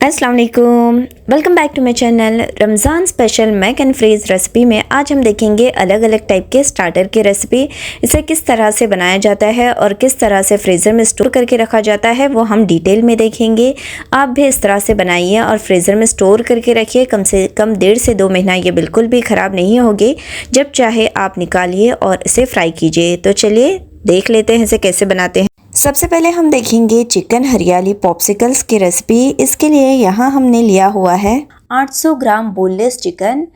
अस्सलाम वालेकुम, welcome back to my channel. Ramzan special mac and फ्रीज़ रेसिपी में आज हम देखेंगे अलग अलग टाइप के स्टार्टर की रेसिपी। इसे किस तरह से बनाया जाता है और किस तरह से फ्रीज़र में स्टोर करके रखा जाता है वो हम डिटेल में देखेंगे। आप भी इस तरह से बनाइए और फ्रीज़र में स्टोर करके रखिए। कम से कम 1.5 से 2 महीना ये बिल्कुल भी ख़राब नहीं होगी। जब चाहे आप निकालिए और इसे फ्राई कीजिए। तो चलिए देख लेते हैं इसे कैसे बनाते हैं। सबसे पहले हम देखेंगे चिकन हरियाली पॉप्सिकल्स की रेसिपी। इसके लिए यहाँ हमने लिया हुआ है 800 ग्राम बोनलेस चिकन।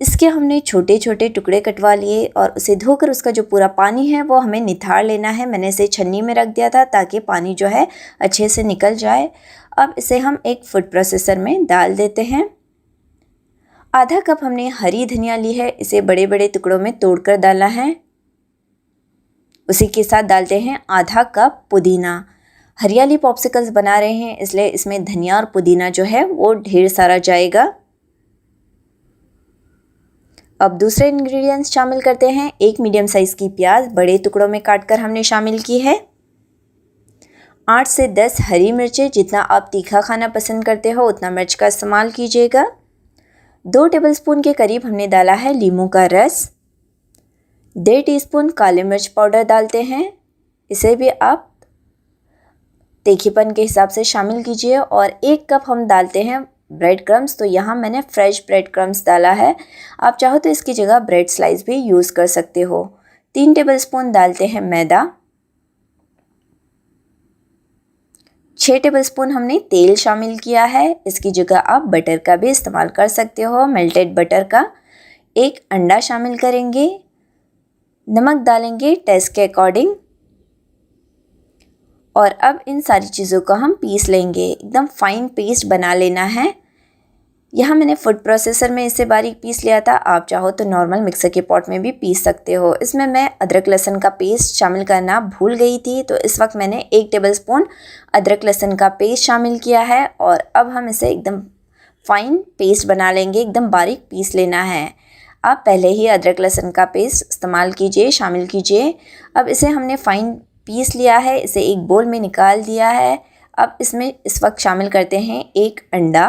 इसके हमने छोटे छोटे टुकड़े कटवा लिए और उसे धोकर उसका जो पूरा पानी है वो हमें निथार लेना है। मैंने इसे छन्नी में रख दिया था ताकि पानी जो है अच्छे से निकल जाए। अब इसे हम एक फूड प्रोसेसर में डाल देते हैं। आधा कप हमने हरी धनिया ली है, इसे बड़े बड़े टुकड़ों में तोड़कर डाला है। उसी के साथ डालते हैं आधा कप पुदीना। हरियाली पॉप्सिकल्स बना रहे हैं इसलिए इसमें धनिया और पुदीना जो है वो ढेर सारा जाएगा। अब दूसरे इंग्रेडिएंट्स शामिल करते हैं। एक मीडियम साइज की प्याज बड़े टुकड़ों में काटकर हमने शामिल की है। 8 से 10 हरी मिर्चें, जितना आप तीखा खाना पसंद करते हो उतना मिर्च का इस्तेमाल कीजिएगा। 2 टेबलस्पून के करीब हमने डाला है नींबू का रस। 1.5 टीस्पून काली मिर्च पाउडर डालते हैं, इसे भी आप तीखेपन के हिसाब से शामिल कीजिए। और 1 कप हम डालते हैं ब्रेड क्रम्स। तो यहाँ मैंने फ्रेश ब्रेड क्रम्स डाला है, आप चाहो तो इसकी जगह ब्रेड स्लाइस भी यूज़ कर सकते हो। 3 टेबलस्पून डालते हैं मैदा। 6 टेबलस्पून हमने तेल शामिल किया है, इसकी जगह आप बटर का भी इस्तेमाल कर सकते हो, मेल्टेड बटर का। 1 अंडा शामिल करेंगे। नमक डालेंगे टेस्ट के अकॉर्डिंग। और अब इन सारी चीज़ों को हम पीस लेंगे, एकदम फाइन पेस्ट बना लेना है। यहाँ मैंने फूड प्रोसेसर में इसे बारीक पीस लिया था, आप चाहो तो नॉर्मल मिक्सर के पॉट में भी पीस सकते हो। इसमें मैं अदरक लहसुन का पेस्ट शामिल करना भूल गई थी, तो इस वक्त मैंने 1 टेबलस्पून अदरक लहसुन का पेस्ट शामिल किया है। और अब हम इसे एकदम फाइन पेस्ट बना लेंगे, एकदम बारीक पीस लेना है। आप पहले ही अदरक लहसुन का पेस्ट इस्तेमाल कीजिए, शामिल कीजिए। अब इसे हमने फाइन पीस लिया है, इसे एक बोल में निकाल दिया है। अब इसमें इस वक्त शामिल करते हैं 1 अंडा।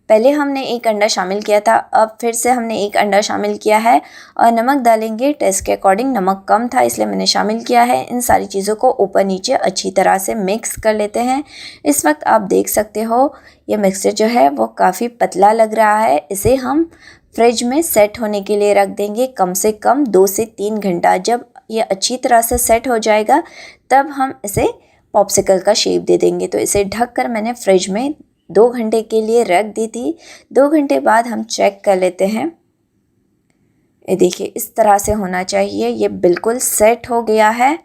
पहले हमने 1 अंडा शामिल किया था, अब फिर से हमने 1 अंडा शामिल किया है। और नमक डालेंगे टेस्ट के अकॉर्डिंग, नमक कम था इसलिए मैंने शामिल किया है। इन सारी चीज़ों को ऊपर नीचे अच्छी तरह से मिक्स कर लेते हैं। इस वक्त आप देख सकते हो ये मिक्सचर जो है वो काफ़ी पतला लग रहा है। इसे हम फ्रिज में सेट होने के लिए रख देंगे कम से कम 2 से 3 घंटा। जब ये अच्छी तरह से सेट हो जाएगा तब हम इसे पॉप्सिकल का शेप दे देंगे। तो इसे ढककर मैंने फ्रिज में 2 घंटे के लिए रख दी थी। 2 घंटे बाद हम चेक कर लेते हैं। ये देखिए इस तरह से होना चाहिए, ये बिल्कुल सेट हो गया है।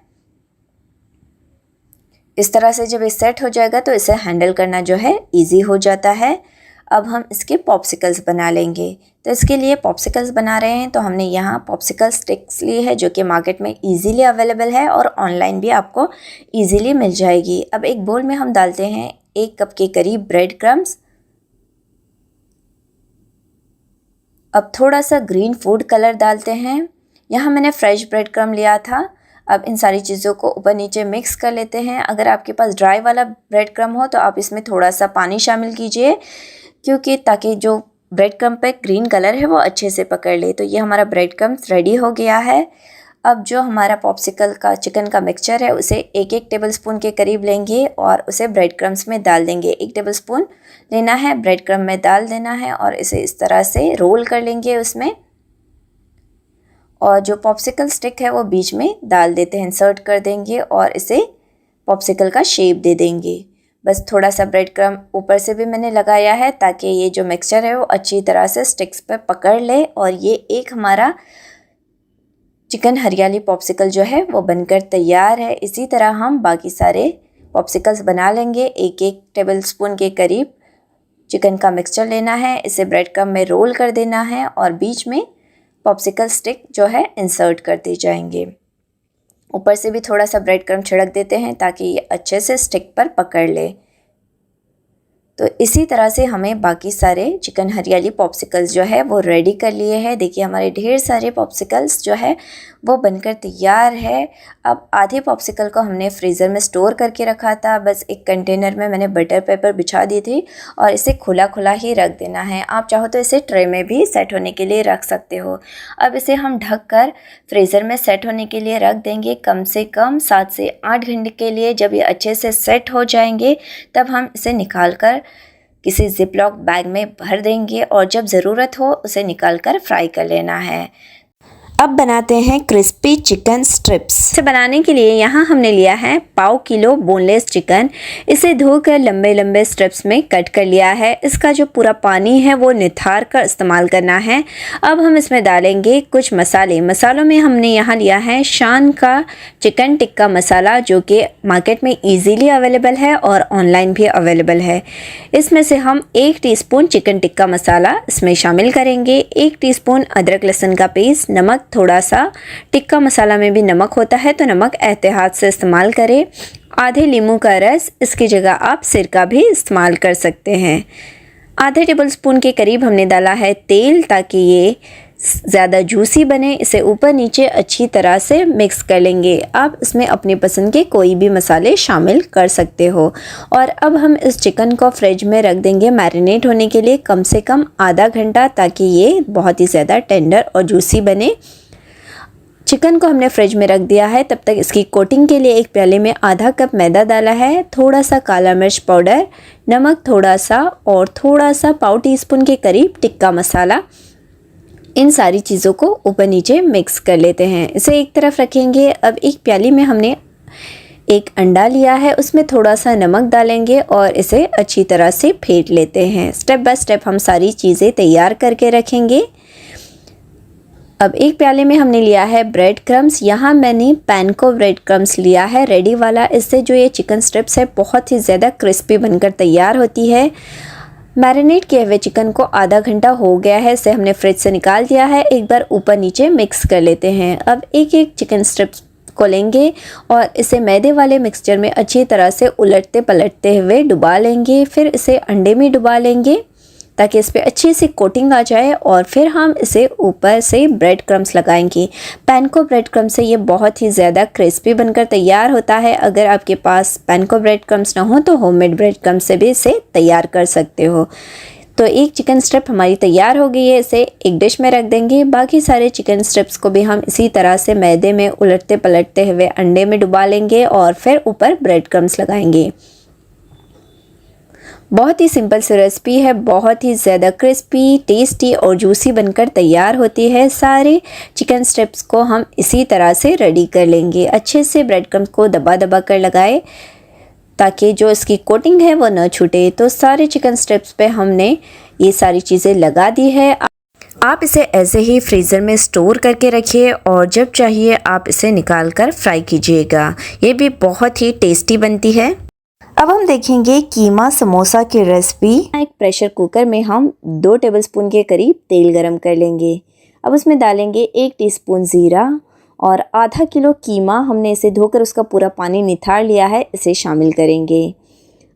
इस तरह से जब ये सेट हो जाएगा तो इसे हैंडल करना जो है ईजी हो जाता है। अब हम इसके पॉप्सिकल्स बना लेंगे। तो इसके लिए पॉप्सिकल्स बना रहे हैं तो हमने यहाँ पॉप्सिकल स्टिक्स ली है जो कि मार्केट में इजीली अवेलेबल है और ऑनलाइन भी आपको इजीली मिल जाएगी। अब एक बोल में हम डालते हैं 1 कप के करीब ब्रेड क्रम्स। अब थोड़ा सा ग्रीन फूड कलर डालते हैं। यहाँ मैंने फ्रेश ब्रेड क्रम्ब लिया था। अब इन सारी चीज़ों को ऊपर नीचे मिक्स कर लेते हैं। अगर आपके पास ड्राई वाला ब्रेड क्रम्ब हो तो आप इसमें थोड़ा सा पानी शामिल कीजिए, क्योंकि ताकि जो ब्रेड क्रम्ब पे ग्रीन कलर है वो अच्छे से पकड़ ले। तो ये हमारा ब्रेड क्रम्ब रेडी हो गया है। अब जो हमारा पॉप्सिकल का चिकन का मिक्सचर है उसे 1-1 टेबलस्पून के करीब लेंगे और उसे ब्रेड क्रम्ब्स में डाल देंगे। 1 टेबलस्पून लेना है, ब्रेड क्रम्ब में डाल देना है और इसे इस तरह से रोल कर लेंगे उसमें। और जो पॉप्सिकल स्टिक है वो बीच में डाल देते हैं, इंसर्ट कर देंगे और इसे पॉप्सिकल का शेप दे देंगे। बस थोड़ा सा ब्रेड क्रम्ब ऊपर से भी मैंने लगाया है ताकि ये जो मिक्सचर है वो अच्छी तरह से स्टिक्स पे पकड़ ले। और ये एक हमारा चिकन हरियाली पॉप्सिकल जो है वो बनकर तैयार है। इसी तरह हम बाकी सारे पॉप्सिकल्स बना लेंगे। 1-1 टेबलस्पून के करीब चिकन का मिक्सचर लेना है, इसे ब्रेड क्रम्ब में रोल कर देना है और बीच में पॉप्सिकल स्टिक जो है इंसर्ट करते जाएंगे। ऊपर से भी थोड़ा सा ब्रेड क्रम्ब छिड़क देते हैं ताकि ये अच्छे से स्टिक पर पकड़ ले। तो इसी तरह से हमें बाकी सारे चिकन हरियाली पॉप्सिकल्स जो है वो रेडी कर लिए हैं। देखिए हमारे ढेर सारे पॉप्सिकल्स जो है वो बनकर तैयार है। अब आधे पॉप्सिकल को हमने फ्रीज़र में स्टोर करके रखा था, बस एक कंटेनर में मैंने बटर पेपर बिछा दी थी और इसे खुला खुला ही रख देना है। आप चाहो तो इसे ट्रे में भी सेट होने के लिए रख सकते हो। अब इसे हम ढक कर फ्रीज़र में सेट होने के लिए रख देंगे कम से कम 7 से 8 घंटे के लिए। जब ये अच्छे से सेट हो जाएंगे तब हम इसे निकाल कर किसी जिपलॉक बैग में भर देंगे और जब ज़रूरत हो उसे निकाल कर फ्राई कर लेना है। अब बनाते हैं क्रिस्पी चिकन स्ट्रिप्स। इसे बनाने के लिए यहाँ हमने लिया है 1/4 किलो बोनलेस चिकन। इसे धोकर लंबे लंबे स्ट्रिप्स में कट कर लिया है। इसका जो पूरा पानी है वो निथार कर इस्तेमाल करना है। अब हम इसमें डालेंगे कुछ मसाले। मसालों में हमने यहाँ लिया है शान का चिकन टिक्का मसाला, जो कि मार्केट में ईजीली अवेलेबल है और ऑनलाइन भी अवेलेबल है। इसमें से हम 1 टीस्पून चिकन टिक्का मसाला इसमें शामिल करेंगे, 1 टीस्पून अदरक लहसुन का पेस्ट, नमक थोड़ा सा। टिक्का मसाला में भी नमक होता है तो नमक एहतियात से इस्तेमाल करें। आधे नींबू का रस, इसकी जगह आप सिरका भी इस्तेमाल कर सकते हैं। आधे टेबलस्पून के करीब हमने डाला है तेल, ताकि ये ज़्यादा जूसी बने। इसे ऊपर नीचे अच्छी तरह से मिक्स कर लेंगे। आप इसमें अपनी पसंद के कोई भी मसाले शामिल कर सकते हो। और अब हम इस चिकन को फ्रिज में रख देंगे मैरिनेट होने के लिए कम से कम आधा घंटा, ताकि ये बहुत ही ज़्यादा टेंडर और जूसी बने। चिकन को हमने फ्रिज में रख दिया है। तब तक इसकी कोटिंग के लिए एक प्याले में आधा कप मैदा डाला है, थोड़ा सा काला मिर्च पाउडर, नमक थोड़ा सा और थोड़ा सा 1/4 टीस्पून के करीब टिक्का मसाला। इन सारी चीज़ों को ऊपर नीचे मिक्स कर लेते हैं। इसे एक तरफ रखेंगे। अब एक प्याली में हमने एक अंडा लिया है, उसमें थोड़ा सा नमक डालेंगे और इसे अच्छी तरह से फेंट लेते हैं। स्टेप बाय स्टेप हम सारी चीज़ें तैयार करके रखेंगे। अब एक प्याले में हमने लिया है ब्रेड क्रम्स। यहाँ मैंने पैनको ब्रेड क्रम्स लिया है रेडी वाला। इससे जो ये चिकन स्ट्रिप्स है बहुत ही ज़्यादा क्रिस्पी बनकर तैयार होती है। मैरिनेट किए हुए चिकन को आधा घंटा हो गया है, इसे हमने फ्रिज से निकाल दिया है। एक बार ऊपर नीचे मिक्स कर लेते हैं। अब एक एक चिकन स्ट्रिप्स को लेंगे और इसे मैदे वाले मिक्सचर में अच्छी तरह से उलटते पलटते हुए डुबा लेंगे। फिर इसे अंडे में डुबा लेंगे ताकि इस पर अच्छी सी कोटिंग आ जाए और फिर हम इसे ऊपर से ब्रेड क्रम्स लगाएंगे। पैनको ब्रेड क्रम्स से ये बहुत ही ज़्यादा क्रिस्पी बनकर तैयार होता है। अगर आपके पास पैनको ब्रेड क्रम्स ना हो तो होममेड ब्रेड क्रम्स से भी इसे तैयार कर सकते हो। तो एक चिकन स्ट्रिप हमारी तैयार हो गई है, इसे एक डिश में रख देंगे। बाकी सारे चिकन स्ट्रिप्स को भी हम इसी तरह से मैदे में उलटते पलटते हुए अंडे में डुबा लेंगे और फिर ऊपर ब्रेड क्रम्स लगाएंगे। बहुत ही सिंपल सी रेसिपी है, बहुत ही ज़्यादा क्रिस्पी, टेस्टी और जूसी बनकर तैयार होती है। सारे चिकन स्ट्रिप्स को हम इसी तरह से रेडी कर लेंगे। अच्छे से ब्रेड क्रम्स को दबा दबा कर लगाए ताकि जो इसकी कोटिंग है वो न छूटे। तो सारे चिकन स्ट्रिप्स पे हमने ये सारी चीज़ें लगा दी है। आप इसे ऐसे ही फ्रीज़र में स्टोर करके रखिए और जब चाहिए आप इसे निकाल कर फ्राई कीजिएगा। ये भी बहुत ही टेस्टी बनती है। अब हम देखेंगे कीमा समोसा की रेसिपी। एक प्रेशर कुकर में हम 2 टेबलस्पून के करीब तेल गरम कर लेंगे। अब उसमें डालेंगे 1 टीस्पून ज़ीरा और आधा किलो कीमा। हमने इसे धोकर उसका पूरा पानी निथार लिया है, इसे शामिल करेंगे।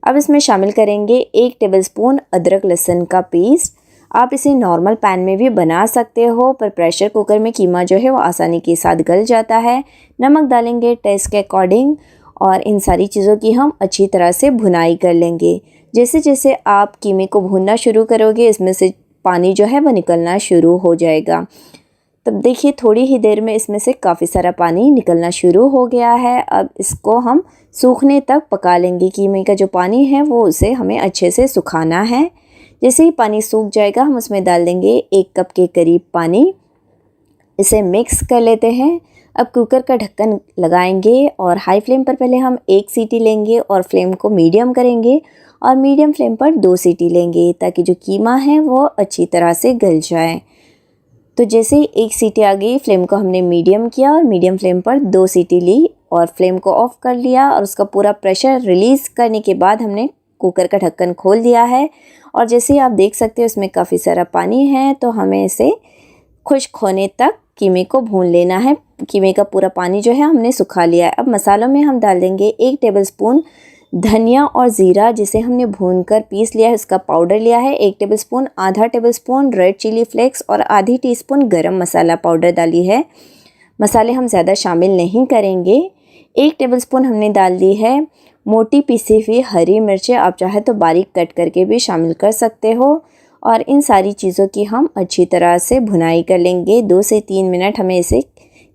अब इसमें शामिल करेंगे 1 टेबलस्पून अदरक लहसुन का पेस्ट। आप इसे नॉर्मल पैन में भी बना सकते हो, पर प्रेशर कुकर में कीमा जो है वो आसानी के साथ गल जाता है। नमक डालेंगे टेस्ट के अकॉर्डिंग और इन सारी चीज़ों की हम अच्छी तरह से भुनाई कर लेंगे। जैसे जैसे आप कीमे को भूनना शुरू करोगे इसमें से पानी जो है वो निकलना शुरू हो जाएगा। तब देखिए थोड़ी ही देर में इसमें से काफ़ी सारा पानी निकलना शुरू हो गया है। अब इसको हम सूखने तक पका लेंगे। कीमे का जो पानी है वो उसे हमें अच्छे से सुखाना है। जैसे ही पानी सूख जाएगा हम उसमें डाल देंगे 1 कप के करीब पानी। इसे मिक्स कर लेते हैं। अब कुकर का ढक्कन लगाएंगे और हाई फ्लेम पर पहले हम 1 सीटी लेंगे और फ्लेम को मीडियम करेंगे और मीडियम फ्लेम पर 2 सीटी लेंगे ताकि जो कीमा है वो अच्छी तरह से गल जाए। तो जैसे ही 1 सीटी आ गई फ्लेम को हमने मीडियम किया और मीडियम फ्लेम पर 2 सीटी ली और फ्लेम को ऑफ कर लिया और उसका पूरा प्रेशर रिलीज़ करने के बाद हमने कुकर का ढक्कन खोल दिया है। और जैसे ही आप देख सकते हो इसमें काफ़ी सारा पानी है, तो हमें इसे खुश्क होने तक कीमे को भून लेना है। कीमे का पूरा पानी जो है हमने सुखा लिया है। अब मसालों में हम डाल देंगे 1 टेबलस्पून धनिया और ज़ीरा जिसे हमने भूनकर पीस लिया है उसका पाउडर लिया है। 1 टेबलस्पून, आधा टेबलस्पून रेड चिली फ्लेक्स और आधी टीस्पून गरम मसाला पाउडर डाली है। मसाले हम ज़्यादा शामिल नहीं करेंगे। 1 टेबलस्पून हमने डाल दी है मोटी पिसी हुई हरी मिर्चें, आप चाहे तो बारीक कट करके भी शामिल कर सकते हो। और इन सारी चीज़ों की हम अच्छी तरह से भुनाई कर लेंगे। 2 से 3 मिनट हमें इसे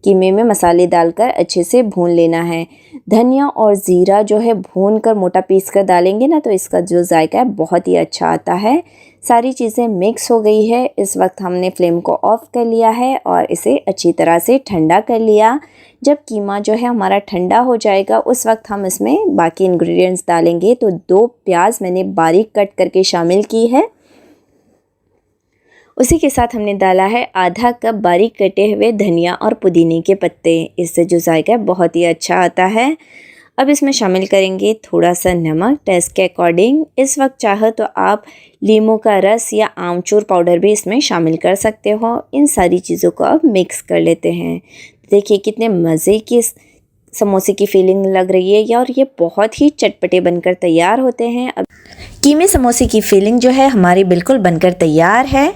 कीमे में मसाले डालकर अच्छे से भून लेना है। धनिया और ज़ीरा जो है भून कर मोटा पीस कर डालेंगे ना तो इसका जो जायका है बहुत ही अच्छा आता है। सारी चीज़ें मिक्स हो गई है। इस वक्त हमने फ्लेम को ऑफ़ कर लिया है और इसे अच्छी तरह से ठंडा कर लिया। जब कीमा जो है हमारा ठंडा हो जाएगा उस वक्त हम इसमें बाकी इंग्रेडिएंट्स डालेंगे। तो 2 प्याज मैंने बारीक कट करके शामिल की है। उसी के साथ हमने डाला है आधा कप बारीक कटे हुए धनिया और पुदीने के पत्ते। इससे जो जायका है बहुत ही अच्छा आता है। अब इसमें शामिल करेंगे थोड़ा सा नमक टेस्ट के अकॉर्डिंग। इस वक्त चाहो तो आप नींबू का रस या आमचूर पाउडर भी इसमें शामिल कर सकते हो। इन सारी चीज़ों को अब मिक्स कर लेते हैं। देखिए कितने मज़े की समोसे की फीलिंग लग रही है और ये बहुत ही चटपटे बनकर तैयार होते हैं। अब कीमे समोसे की फीलिंग जो है हमारी बिल्कुल बनकर तैयार है।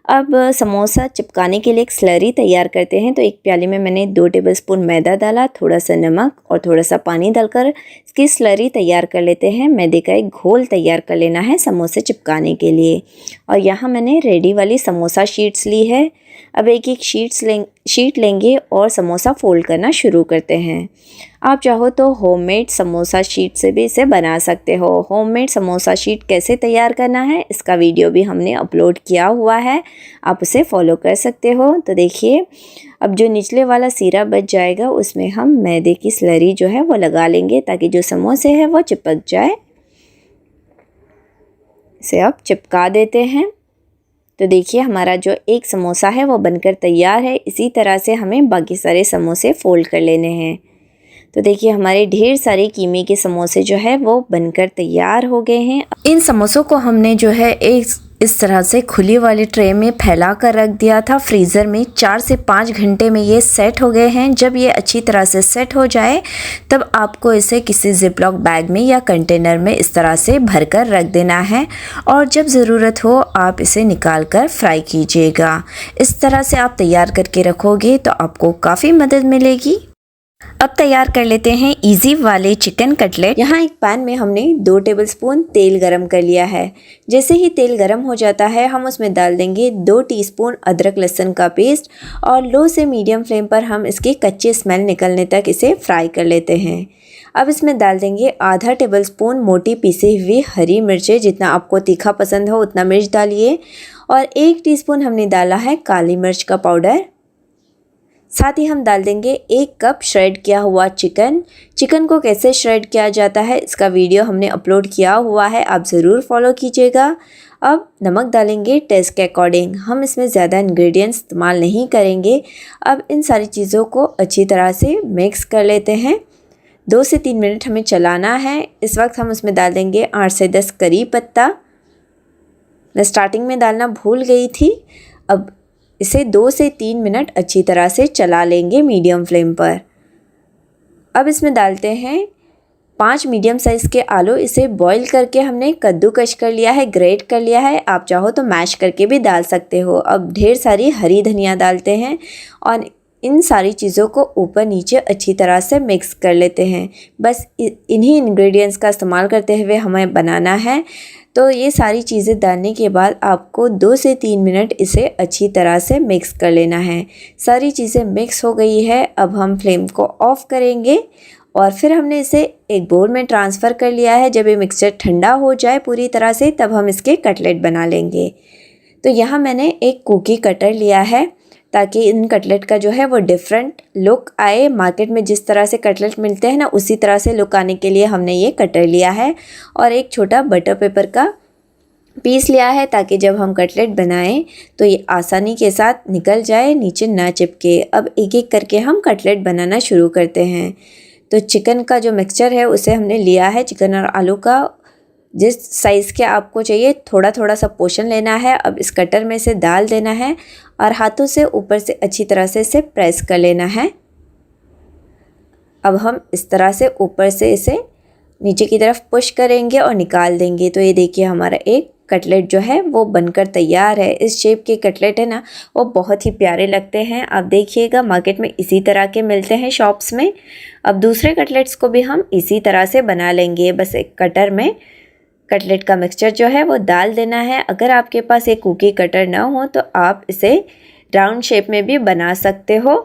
अब समोसा चिपकाने के लिए एक स्लरी तैयार करते हैं। तो एक प्याली में मैंने 2 टेबलस्पून मैदा डाला, थोड़ा सा नमक और थोड़ा सा पानी डालकर इसकी स्लरी तैयार कर लेते हैं। मैदे का एक घोल तैयार कर लेना है समोसे चिपकाने के लिए। और यहाँ मैंने रेडी वाली समोसा शीट्स ली है। अब एक एक शीट लेंगे और समोसा फोल्ड करना शुरू करते हैं। आप चाहो तो होममेड समोसा शीट से भी इसे बना सकते हो। होममेड समोसा शीट कैसे तैयार करना है इसका वीडियो भी हमने अपलोड किया हुआ है, आप उसे फॉलो कर सकते हो। तो देखिए अब जो निचले वाला सीरा बच जाएगा उसमें हम मैदे की स्लरी जो है वो लगा लेंगे ताकि जो समोसे हैं वो चिपक जाए। इसे अब चिपका देते हैं। तो देखिए हमारा जो एक समोसा है वो बनकर तैयार है। इसी तरह से हमें बाकी सारे समोसे फोल्ड कर लेने हैं। तो देखिए हमारे ढेर सारे कीमे के समोसे जो है वो बनकर तैयार हो गए हैं। इन समोसों को हमने जो है इस तरह से खुली वाली ट्रे में फैला कर रख दिया था फ्रीज़र में। 4 से 5 घंटे में ये सेट हो गए हैं। जब ये अच्छी तरह से सेट हो जाए तब आपको इसे किसी जिपलॉक बैग में या कंटेनर में इस तरह से भर कर रख देना है और जब ज़रूरत हो आप इसे निकाल कर फ्राई कीजिएगा। इस तरह से आप तैयार करके रखोगे तो आपको काफ़ी मदद मिलेगी। अब तैयार कर लेते हैं इजी वाले चिकन कटलेट। यहाँ एक पैन में हमने 2 टेबलस्पून तेल गरम कर लिया है। जैसे ही तेल गरम हो जाता है हम उसमें डाल देंगे 2 टीस्पून अदरक लहसुन का पेस्ट और लो से मीडियम फ्लेम पर हम इसकी कच्ची स्मेल निकलने तक इसे फ्राई कर लेते हैं। अब इसमें डाल देंगे आधा टेबलस्पून मोटी पिसी हुई हरी मिर्चें, जितना आपको तीखा पसंद हो उतना मिर्च डालिए। और 1 टीस्पून हमने डाला है काली मिर्च का पाउडर। साथ ही हम डाल देंगे 1 कप श्रेड किया हुआ चिकन को कैसे श्रेड किया जाता है इसका वीडियो हमने अपलोड किया हुआ है, आप ज़रूर फॉलो कीजिएगा। अब नमक डालेंगे टेस्ट के अकॉर्डिंग। हम इसमें ज़्यादा इंग्रेडिएंट्स इस्तेमाल नहीं करेंगे। अब इन सारी चीज़ों को अच्छी तरह से मिक्स कर लेते हैं। 2 से 3 मिनट हमें चलाना है। इस वक्त हम उसमें डाल देंगे 8 से 10 करी पत्ता। मैं स्टार्टिंग में डालना भूल गई थी। अब इसे 2 से 3 मिनट अच्छी तरह से चला लेंगे मीडियम फ्लेम पर। अब इसमें डालते हैं 5 मीडियम साइज़ के आलू। इसे बॉईल करके हमने कद्दूकश कर लिया है, ग्रेट कर लिया है। आप चाहो तो मैश करके भी डाल सकते हो। अब ढेर सारी हरी धनिया डालते हैं और इन सारी चीज़ों को ऊपर नीचे अच्छी तरह से मिक्स कर लेते हैं। बस इन्हीं इंग्रेडिएंट्स का इस्तेमाल करते हुए हमें बनाना है। तो ये सारी चीज़ें डालने के बाद आपको 2 से 3 मिनट इसे अच्छी तरह से मिक्स कर लेना है। सारी चीज़ें मिक्स हो गई है। अब हम फ्लेम को ऑफ़ करेंगे और फिर हमने इसे एक बोल में ट्रांसफ़र कर लिया है। जब ये मिक्सचर ठंडा हो जाए पूरी तरह से तब हम इसके कटलेट बना लेंगे। तो यहाँ मैंने एक कुकी कटर लिया है ताकि इन कटलेट का जो है वो डिफरेंट लुक आए। मार्केट में जिस तरह से कटलेट मिलते हैं ना उसी तरह से लुक आने के लिए हमने ये कटर लिया है। और एक छोटा बटर पेपर का पीस लिया है ताकि जब हम कटलेट बनाएं तो ये आसानी के साथ निकल जाए, नीचे ना चिपके। अब एक एक करके हम कटलेट बनाना शुरू करते हैं। तो चिकन का जो मिक्सचर है उसे हमने लिया है। चिकन और आलू का जिस साइज़ के आपको चाहिए थोड़ा थोड़ा सा पोर्शन लेना है। अब इस कटर में से डाल देना है और हाथों से ऊपर से अच्छी तरह से इसे प्रेस कर लेना है। अब हम इस तरह से ऊपर से इसे नीचे की तरफ पुश करेंगे और निकाल देंगे। तो ये देखिए हमारा एक कटलेट जो है वो बनकर तैयार है। इस शेप के कटलेट है ना वो बहुत ही प्यारे लगते हैं। आप देखिएगा मार्केट में इसी तरह के मिलते हैं शॉप्स में। अब दूसरे कटलेट्स को भी हम इसी तरह से बना लेंगे। बस एक कटर में कटलेट का मिक्सचर जो है वो डाल देना है। अगर आपके पास एक कुकी कटर ना हो तो आप इसे राउंड शेप में भी बना सकते हो।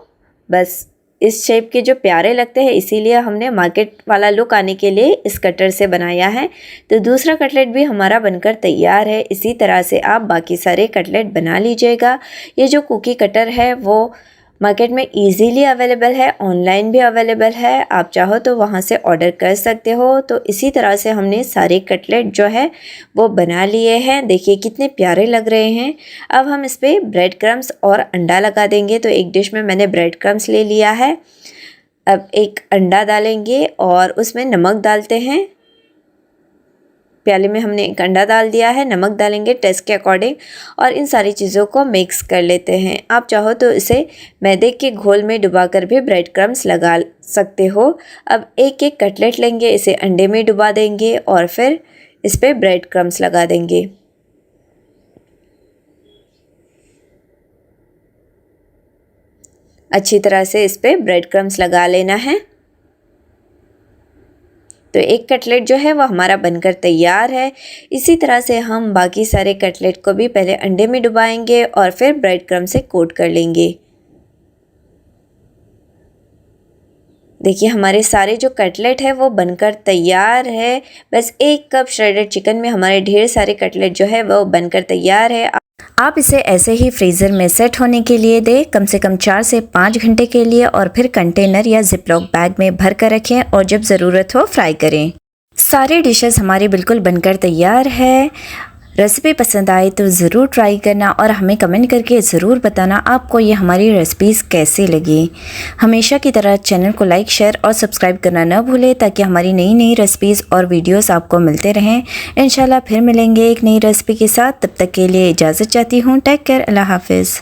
बस इस शेप के जो प्यारे लगते हैं इसीलिए हमने मार्केट वाला लुक आने के लिए इस कटर से बनाया है। तो दूसरा कटलेट भी हमारा बनकर तैयार है। इसी तरह से आप बाकी सारे कटलेट बना लीजिएगा। ये जो कुकी कटर है वो मार्केट में इजीली अवेलेबल है, ऑनलाइन भी अवेलेबल है। आप चाहो तो वहाँ से ऑर्डर कर सकते हो। तो इसी तरह से हमने सारे कटलेट जो है वो बना लिए हैं। देखिए कितने प्यारे लग रहे हैं। अब हम इस पर ब्रेड क्रम्स और अंडा लगा देंगे। तो एक डिश में मैंने ब्रेड क्रम्स ले लिया है। अब एक अंडा डालेंगे और उसमें नमक डालते हैं। प्याले में हमने एक अंडा डाल दिया है, नमक डालेंगे टेस्ट के अकॉर्डिंग और इन सारी चीज़ों को मिक्स कर लेते हैं। आप चाहो तो इसे मैदे के घोल में डुबाकर भी ब्रेड क्रम्स लगा सकते हो। अब एक एक कटलेट लेंगे, इसे अंडे में डुबा देंगे और फिर इस पर ब्रेड क्रम्स लगा देंगे। अच्छी तरह से इस पर ब्रेड क्रम्स लगा लेना है। तो एक कटलेट जो है वो हमारा बनकर तैयार है। इसी तरह से हम बाकी सारे कटलेट को भी पहले अंडे में डुबाएंगे और फिर ब्रेड क्रम्ब से कोट कर लेंगे। देखिए हमारे सारे जो कटलेट है वो बनकर तैयार है। बस एक कप श्रेडेड चिकन में हमारे ढेर सारे कटलेट जो है वो बनकर तैयार है। आप इसे ऐसे ही फ्रीज़र में सेट होने के लिए दें, कम से कम 4 से 5 घंटे के लिए, और फिर कंटेनर या जिपलॉक बैग में भर कर रखें और जब ज़रूरत हो फ्राई करें। सारे डिशेस हमारे बिल्कुल बनकर तैयार है। रेसिपी पसंद आए तो ज़रूर ट्राई करना और हमें कमेंट करके ज़रूर बताना आपको ये हमारी रेसिपीज़ कैसे लगी। हमेशा की तरह चैनल को लाइक, शेयर और सब्सक्राइब करना न भूलें ताकि हमारी नई नई रेसिपीज़ और वीडियोस आपको मिलते रहें। इंशाल्लाह फिर मिलेंगे एक नई रेसिपी के साथ। तब तक के लिए इजाज़त चाहती हूँ। टेक केयर, अल्लाह हाफिज़।